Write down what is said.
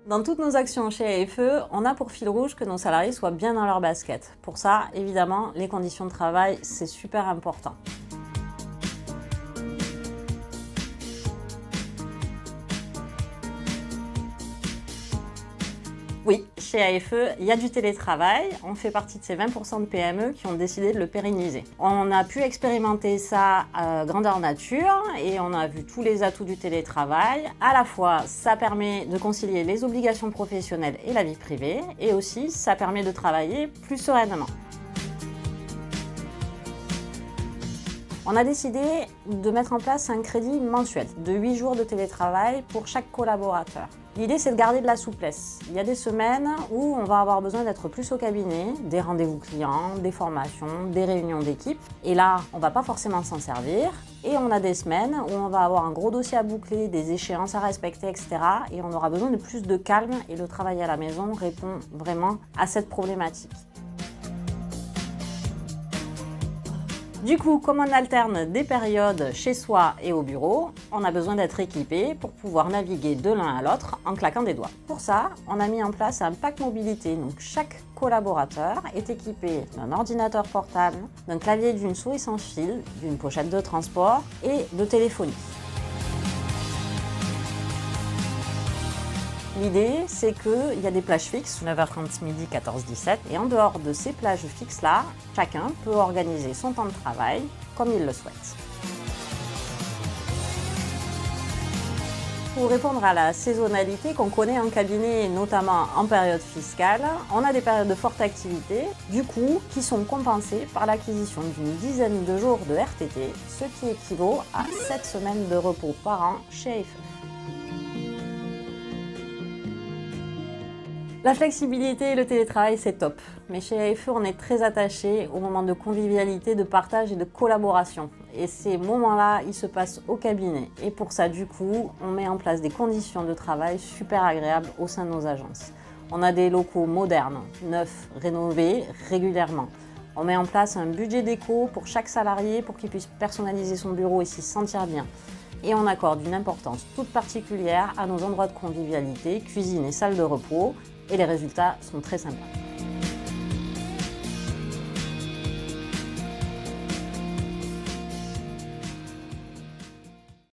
Dans toutes nos actions chez AFE, on a pour fil rouge que nos salariés soient bien dans leur basket. Pour ça, évidemment, les conditions de travail, c'est super important. Oui, chez AFE, il y a du télétravail. On fait partie de ces 20% de PME qui ont décidé de le pérenniser. On a pu expérimenter ça grandeur nature et on a vu tous les atouts du télétravail. À la fois, ça permet de concilier les obligations professionnelles et la vie privée et aussi, ça permet de travailler plus sereinement. On a décidé de mettre en place un crédit mensuel de 8 jours de télétravail pour chaque collaborateur. L'idée, c'est de garder de la souplesse. Il y a des semaines où on va avoir besoin d'être plus au cabinet, des rendez-vous clients, des formations, des réunions d'équipe. Et là, on ne va pas forcément s'en servir. Et on a des semaines où on va avoir un gros dossier à boucler, des échéances à respecter, etc. Et on aura besoin de plus de calme et le travail à la maison répond vraiment à cette problématique. Du coup, comme on alterne des périodes chez soi et au bureau, on a besoin d'être équipé pour pouvoir naviguer de l'un à l'autre en claquant des doigts. Pour ça, on a mis en place un pack mobilité. Donc chaque collaborateur est équipé d'un ordinateur portable, d'un clavier, d'une souris sans fil, d'une pochette de transport et de téléphonie. L'idée, c'est qu'il y a des plages fixes, 9h30, midi, 14-17, et en dehors de ces plages fixes-là, chacun peut organiser son temps de travail comme il le souhaite. Pour répondre à la saisonnalité qu'on connaît en cabinet, notamment en période fiscale, on a des périodes de forte activité, du coup, qui sont compensées par l'acquisition d'une dizaine de jours de RTT, ce qui équivaut à 7 semaines de repos par an chez AFE. La flexibilité et le télétravail, c'est top. Mais chez AFE, on est très attaché aux moments de convivialité, de partage et de collaboration. Et ces moments-là, ils se passent au cabinet. Et pour ça, du coup, on met en place des conditions de travail super agréables au sein de nos agences. On a des locaux modernes, neufs, rénovés régulièrement. On met en place un budget déco pour chaque salarié pour qu'il puisse personnaliser son bureau et s'y sentir bien. Et on accorde une importance toute particulière à nos endroits de convivialité, cuisine et salle de repos. Et les résultats sont très sympas.